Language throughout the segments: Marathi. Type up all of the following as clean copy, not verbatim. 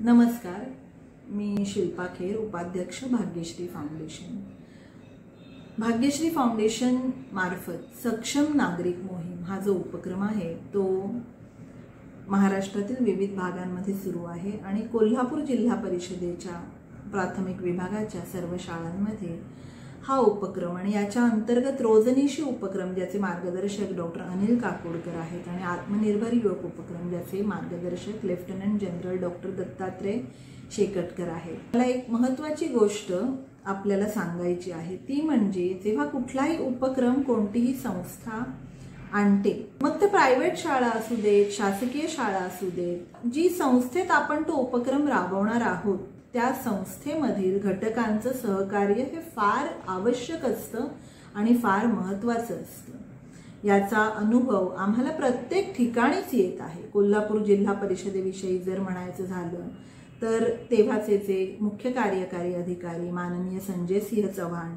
नमस्कार, मी शिल्पा खेर, उपाध्यक्ष भाग्यश्री फाउंडेशन। भाग्यश्री फाउंडेशन मार्फत सक्षम नागरिक मोहीम हा जो उपक्रम आहे तो महाराष्ट्रातील विविध भागांमध्ये सुरू आहे आणि कोल्हापूर जिल्हा परिषदेच्या प्राथमिक विभागाच्या सर्व शाळांमध्ये हा उपक्रम आणि याच्या अंतर्गत रोजनिशी उपक्रम ज्याचे मार्गदर्शक डॉक्टर अनिल काकोडकर आहेत आणि आत्मनिर्भर युवक उपक्रम ज्याचे मार्गदर्शक lieutenant general doctor Dattatray Shekatkar आहेत। मला एक महत्त्वाची गोष्ट आपल्याला सांगायची आहे, ती म्हणजे जेव्हा कुठलाही उपक्रम कोणतीही संस्था आणते, मग ते प्रायव्हेट शाळा असू देत, शासकीय शाळा असू देत, जी संस्थेत आपण तो उपक्रम राबवणार आहोत त्या संस्थेमधील घटकांचं सहकार्य हे फार आवश्यक असतं आणि फार महत्त्वाचं असतं। याचा अनुभव आम्हाला प्रत्येक ठिकाणीच येत आहे। कोल्हापूर जिल्हा परिषदेविषयी जर म्हणायचं झालं तर तेव्हाचे जे मुख्य कार्यकारी अधिकारी माननीय संजय सिंह चव्हाण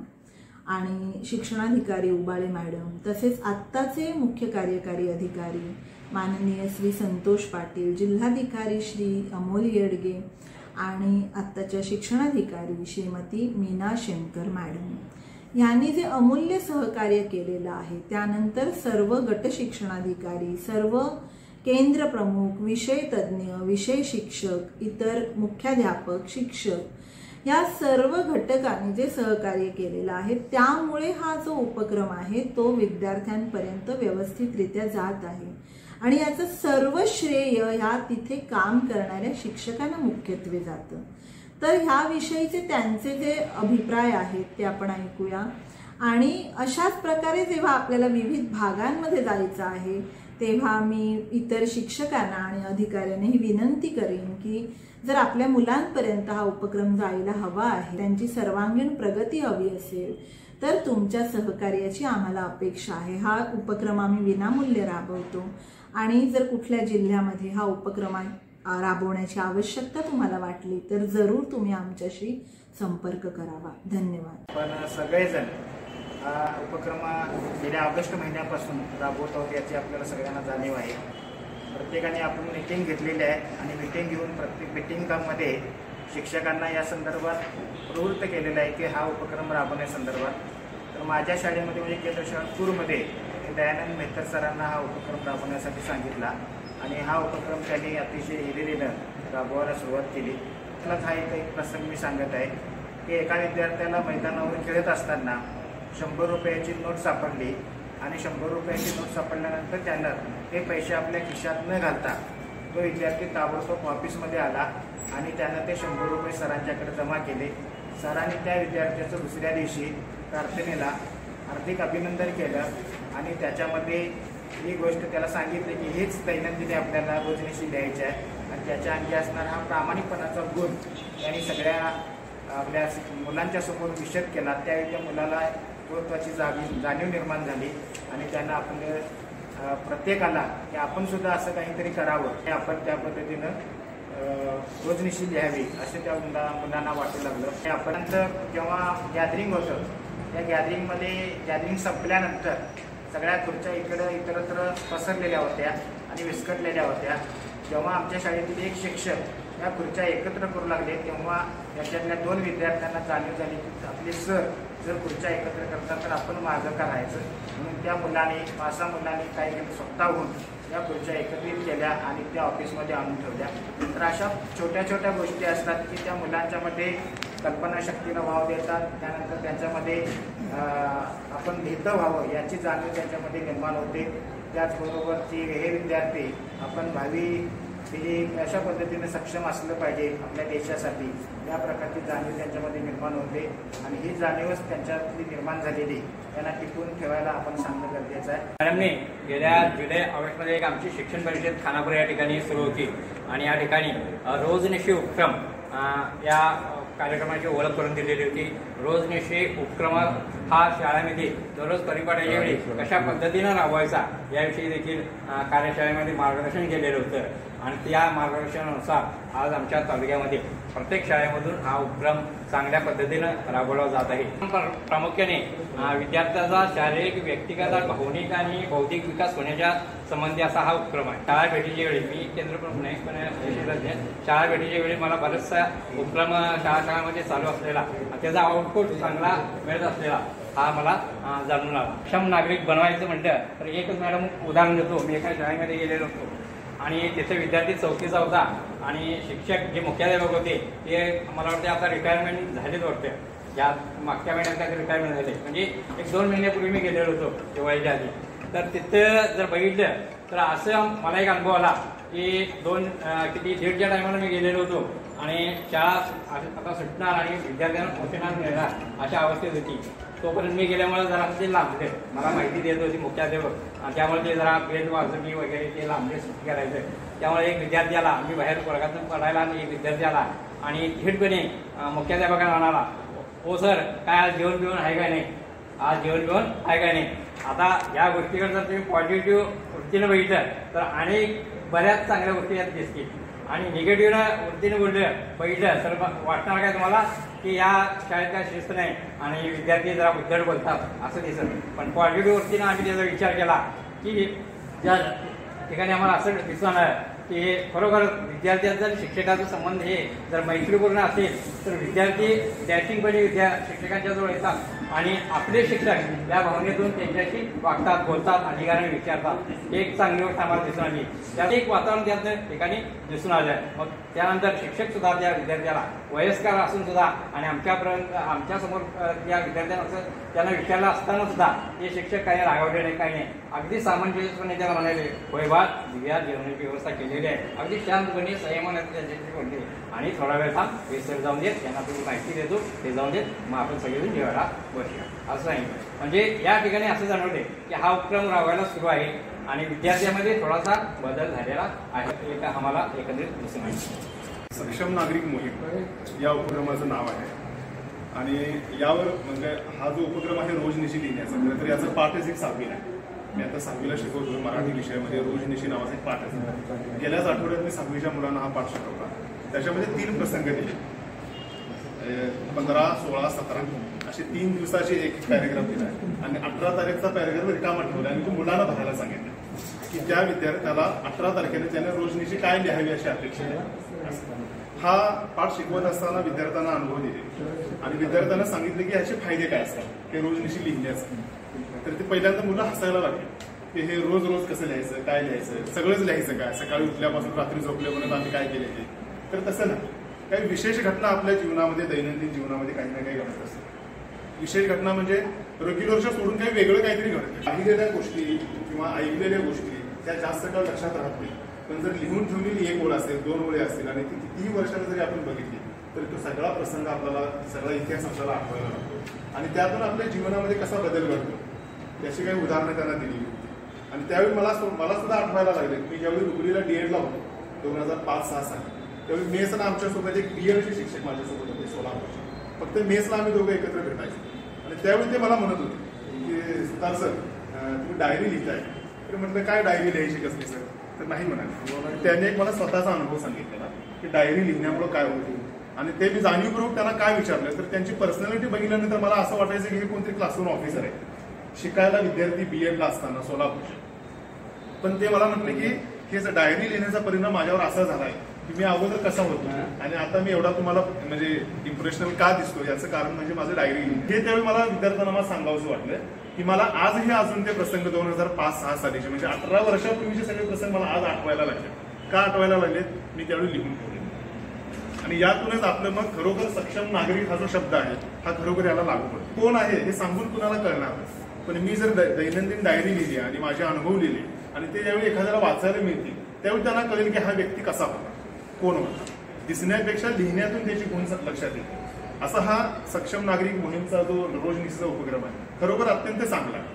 आणि शिक्षणाधिकारी उबाळे मॅडम, तसेच आत्ताचे मुख्य कार्यकारी अधिकारी माननीय श्री संतोष पाटील, जिल्हाधिकारी श्री अमोल येडगे आणि आत्ताच्या शिक्षणाधिकारी श्रीमती मीना शंकर मॅडम यांनी जे अमूल्य सहकार्य केलेलं आहे, त्यानंतर सर्व गट शिक्षणाधिकारी, सर्व केंद्र प्रमुख, विषय तज्ज्ञ, विषय शिक्षक, इतर मुख्याध्यापक, शिक्षक या सर्व घटकांनी जे सहकार्य केलेलं आहे त्यामुळे हा जो उपक्रम आहे तो विद्यार्थ्यांपर्यंत व्यवस्थितरित्या जात आहे आणि याचं सर्व श्रेय ह्या तिथे काम करणाऱ्या शिक्षकांना मुख्यत्वे जातं। तर ह्या विषयीचे त्यांचे जे अभिप्राय आहेत ते आपण ऐकूया आणि अशाच प्रकारे जेव्हा आपल्याला विविध भागांमध्ये जायचं आहे तेव्हा मी इतर शिक्षकांना आणि अधिकाऱ्यांनाही विनंती करेन की जर आपल्या मुलांपर्यंत हा उपक्रम जायला हवा आहे, त्यांची सर्वांगीण प्रगती हवी असेल तर तुमच्या सहकार्याची आम्हाला अपेक्षा आहे। हा उपक्रम आम्ही विनामूल्य राबवतो आणि जर कुठल्या जिल्ह्यामध्ये हा उपक्रम राबवण्याची आवश्यकता तुम्हाला वाटली तर जरूर तुम्ही आमच्याशी संपर्क करावा। धन्यवाद। पण सगळेजण हा उपक्रम गेल्या ऑगस्ट महिन्यापासून राबवत आहोत याची आपल्याला सगळ्यांना जाणीव आहे। प्रत्येकाने आपण मीटिंग घेतलेली आहे आणि मीटिंग घेऊन प्रत्येक मीटिंगमध्ये शिक्षकांना या संदर्भात प्रवृत्त केलेलं आहे की हा उपक्रम राबवण्यासंदर्भात। तर माझ्या शाळेमध्ये म्हणजे केंद्र शाळा पूरमध्ये दयानंद मेहतर सरांना हा उपक्रम राबवण्यासाठी सांगितला आणि हा उपक्रम त्यांनी अतिशय हिरिरीनं राबवायला सुरुवात केली। त्यालाच हा एक प्रसंग मी सांगत आहे की एका विद्यार्थ्याला मैदानावर खेळत असताना 100 रुपयाची नोट सापडली आणि 100 रुपयाची नोट सापडल्यानंतर त्यानं ते पैसे आपल्या खिशात न घालता तो विद्यार्थी ताबडतोब ऑफिसमध्ये आला आणि त्यानं ते 100 रुपये सरांच्याकडे जमा केले। सरांनी त्या विद्यार्थ्याचं दुसऱ्या दिवशी प्रार्थनेला हार्दिक अभिनंदन केलं आणि त्याच्यामध्ये ही गोष्ट त्याला सांगितली की हीच दैनंदिनी आपल्याला रोजनिशी द्यायची आहे आणि त्याच्या अंगी असणारा हा प्रामाणिकपणाचा गुण त्यांनी सगळ्या आपल्या मुलांच्या समोर विशद केला। त्यावेळी त्या मुलाला महत्त्वाची जाणीव निर्माण झाली आणि त्यांना आपल्या प्रत्येकाला की आपण सुद्धा असं काहीतरी करावं हे आपण त्या पद्धतीनं रोजनिशी लिहावी असे त्या मुलांना वाटू लागलं। आपण जेव्हा गॅदरिंग होतं त्या गॅदरिंग संपल्यानंतर सगळ्या खुर्च्या इतरत्र पसरलेल्या होत्या आणि विस्कटलेल्या होत्या। जेव्हा आमच्या शाळेतील एक शिक्षक या खुर्च्या एकत्र करू लागले तेव्हा त्याच्यातल्या 2 विद्यार्थ्यांना जाणीव झाली की आपले सर जर खुर्च्या एकत्र करतात तर आपण मागं करायचं, म्हणून त्या मुलांनी 5-6 मुलांनी काय केलं, स्वतःहून या खुर्च्या एकत्रित केल्या आणि त्या ऑफिसमध्ये आणून ठेवल्या। तर अशा छोट्या छोट्या गोष्टी असतात की त्या मुलांच्यामध्ये कल्पनाशक्तीला वाव देतात, त्यानंतर त्यांच्यामध्ये आपण लिहितं व्हावं याची जाणीव त्यांच्यामध्ये निर्माण होते। त्याचबरोबर ती हे विद्यार्थी आपण भावी पिढी अशा पद्धतीने सक्षम असलं पाहिजे आपल्या देशासाठी या प्रकारची जाणीव त्यांच्यामध्ये निर्माण होते आणि ही जाणीवच त्यांच्यातली निर्माण झालेली त्यांना टिकून ठेवायला आपण सांगणं गरजेचं आहे। मॅडमने गेल्या जुलै-ऑगस्टमध्ये एक आमची शिक्षण परिषद खानापूर या ठिकाणी सुरू होती आणि या ठिकाणी रोजनिशी उपक्रम या कार्यक्रमाची ओळख करून दिलेली होती. रोजनिशी उपक्रम हा शाळेमध्ये दररोज परिपाठाच्या वेळी कशा पद्धतीनं राबवायचा याविषयी देखील कार्यशाळेमध्ये मार्गदर्शन केलेलं होतं आणि त्या मार्गदर्शनानुसार आज आमच्या तालुक्यामध्ये प्रत्येक शाळेमधून हा उपक्रम चांगल्या पद्धतीनं राबवला जात आहे. प्रामुख्याने विद्यार्थ्याचा शारीरिक, व्यक्तिगत, भावनिक आणि बौद्धिक विकास होण्याच्या संबंधी असा हा उपक्रम आहे. शाळा भेटीच्या वेळी मी केंद्रप्रमुख शाळा भेटीच्या वेळी मला बरेचसा उपक्रम शाळांमध्ये चालू असलेला त्याचा आउटपुट चांगला मिळत असलेला हा मला जाणून आला. सक्षम नागरिक बनवायचं म्हटलं तर एकच मॅडम उदाहरण देतो. मी एका शाळेमध्ये गेलेलो होतो आणि तिथे विद्यार्थी 4थीचा होता आणि शिक्षक जे मुख्याध्यापक होते ते मला वाटते आता रिटायरमेंट झालेच वाटते. या मागच्या महिन्यात काहीतरी रिटायरमेंट झाले, म्हणजे 1-2 महिन्यापूर्वी मी गेलेलो होतो दिवाळीच्या आधी. तर तिथं जर बघितलं तर असं मला एक अनुभव आला की 1:30च्या टायमाला मी गेलेलो होतो आणि शाळा आता सुटणार आणि विद्यार्थ्यांना पोहोचणार मिळणार अशा अवस्थेत होती. तोपर्यंत मी गेल्यामुळे जरा ते लांबले, मला माहिती देत होती मुख्याध्यापक, त्यामुळे ते जरा बेल वाजवणी वगैरे ते लांबले सुट्टी करायचं. त्यामुळे एक विद्यार्थी आला, मी बाहेर वर्गातून पडायला आणि एक विद्यार्थी आला आणि थेटपणे मुख्याध्यापकांना म्हणाला, हो सर काय आज जेवण बिवण आहे का नाही, आज जेवण बिवण आहे का नाही. आता या गोष्टीकडे जर तुम्ही पॉझिटिव्ह वृत्तीनं बघितलं तर अनेक बऱ्याच चांगल्या गोष्टी यात दिसतील आणि निगेटिव्ह वृत्तीने बघितलं तर वाटणार काय तुम्हाला की या शाळेत काय शिस्त नाही आणि विद्यार्थी जरा उद्धट बोलतात असं दिसत. पण पॉझिटिव्ह वृत्तीनं आम्ही त्याचा विचार केला की ज्या ठिकाणी आम्हाला असं दिसून आलं की खरोखर विद्यार्थ्यांचा आणि शिक्षकाचा संबंध हे जर मैत्रीपूर्ण असेल तर विद्यार्थी डॅशिंगपणे शिक्षकांच्या जवळ येतात आणि आपले शिक्षक या भावनेतून त्यांच्याशी वागतात, बोलतात, अधिकाराने विचारतात. एक चांगली गोष्ट आम्हाला दिसून आली. त्यात एक वातावरण त्या ठिकाणी दिसून आलं. मग त्यानंतर शिक्षक सुद्धा त्या विद्यार्थ्याला वयस्कर असून सुद्धा आणि आमच्यासमोर त्या विद्यार्थ्यांना असं त्यांना विचारलं असताना सुद्धा ते शिक्षक काही रागावले नाही, काही नाही. अगदी सामंजस्यपणे त्याला म्हणाले, होय बा दिव्या जेवणाची व्यवस्था केलेली आहे. अगदी शांतपणे संयमाने त्यांच्याशी बोलले आणि थोडा वेळ थांब, हे सर जाऊन देत, त्यांना तुम्ही माहिती देतो, ते जाऊन देत, मग आपण सगळेजण जेवायला बसूया असं नाही. म्हणजे या ठिकाणी असं जाणवले की हा उपक्रम राबवायला सुरू आहे आणि विद्यार्थ्यांमध्ये थोडासा बदल झालेला आहे. एक आम्हाला एकंदरीत दिसून आले. सक्षम नागरिक मोहीम या उपक्रमाचं नाव आहे आणि यावर म्हणजे हा जो उपक्रम आहे रोजनिशी लिहिण्याचा, खरं तर याचं पाठच एक 6वी आहे. मी आता 6वीला शिकवतो मराठी विषयामध्ये रोजनिशी नावाचा एक पाठ आहे. गेल्याच आठवड्यात मी 6वीच्या मुलांना हा पाठ शिकवला. त्याच्यामध्ये 3 प्रसंग दिले, 15, 16, 17 असे 3 दिवसाचे एक पॅरेग्राफ दिला आहे आणि 18 तारीखचा पॅरेग्राफ रिकामा ठेवला आणि तो मुलांना बघायला सांगितलं की त्या विद्यार्थ्याला 18 तारखेने त्याने रोजनिशी काय लिहावी अशी अपेक्षा आहे. हा पाठ शिकवत असताना विद्यार्थ्यांना अनुभव दिले आणि विद्यार्थ्यांना सांगितले की याचे फायदे काय असतात हे रोजनिशी लिहिण्याचे. तर ते पहिल्यांदा मुलं हसायला लागले की हे रोज रोज कसं लिहायचं, काय लिहायचं, सगळंच लिहायचं काय, सकाळी उठल्यापासून रात्री झोपल्यापर्यंत आम्ही काय केले ते. तर तसं नाही, काही विशेष घटना आपल्या जीवनामध्ये दैनंदिन जीवनामध्ये काही ना काही घडत असते. विशेष घटना म्हणजे रेग्युलरच्या सोडून काही वेगळं काहीतरी घडतं. पाहिलेल्या गोष्टी किंवा ऐकलेल्या गोष्टी त्या जास्त काळ लक्षात राहत नाही, पण जर लिहून ठेवलेली 1 ओळ असेल, 2 ओळी असतील आणि ती कितीही वर्षांनी जरी आपण बघितली तरी तो सगळा प्रसंग आपल्याला, सगळा इतिहास आपल्याला आठवायला लागतो आणि त्यातून आपल्या जीवनामध्ये कसा बदल घडतो याची काही उदाहरणं त्यांना दिली होती. आणि त्यावेळी मला सुद्धा आठवायला लागले. मी ज्यावेळी हुबळीला D.Ed ला होतो 2005-06 साली, त्यावेळी मेसला आमच्यासोबत एक B.Ed शिक्षक माझ्यासोबत होते सोलापूरचे. फक्त मेसला आम्ही दोघं एकत्र भेटायचो आणि त्यावेळी ते मला म्हणत होते की सुतार सर तुम्ही डायरी लिहिताय. तर म्हटलं काय डायरी लिहायची कसली सर, तर नाही म्हणाले. त्याने एक मला स्वतःचा अनुभव सांगितलेला की डायरी लिहिण्यामुळे काय होते आणि ते मी जाणीवपूर्वक त्यांना काय विचारलं तर त्यांची पर्सनॅलिटी बघितल्यानंतर मला असं वाटायचं की हे कोणतरी क्लासरूम ऑफिसर आहे, शिकायला विद्यार्थी B.Ed ला असताना सोलापूरचे. पण ते मला म्हटले की हे डायरी लिहिण्याचा परिणाम माझ्यावर असा झालाय की मी अगोदर कसा होतो आणि आता मी एवढा तुम्हाला म्हणजे इम्प्रेशनल का दिसतो याचं कारण म्हणजे माझं डायरी लिहिणं. हे त्यावेळी मला विद्यार्थ्यांना मला सांगावंसं वाटलं की मला आजही अजून ते प्रसंग 2005-06 सालीचे म्हणजे 18 वर्षापूर्वीचे सगळे प्रसंग मला आज आठवायला लागले. का आठवायला लागलेत, मी त्यावेळी लिहून ठेवले. आणि यातूनच आपलं मग खरोखर सक्षम नागरिक हा जो शब्द आहे हा खरोखर याला लागू पडतो. कोण आहे हे सांगून कुणाला कळणार, पण मी जर दैनंदिन डायरी लिहिली आणि माझे अनुभव लिहिले आणि ते ज्यावेळी एखाद्याला वाचायला मिळतील त्यावेळी त्यांना कळेल की हा व्यक्ती कसा होता, कोण होता. दिसण्यापेक्षा लिहिण्यातून त्याची गुण लक्षात येते. असा हा सक्षम नागरिक मोहीमचा जो रोजनिशीचा उपक्रम आहे खरोखर अत्यंत चांगला आहे.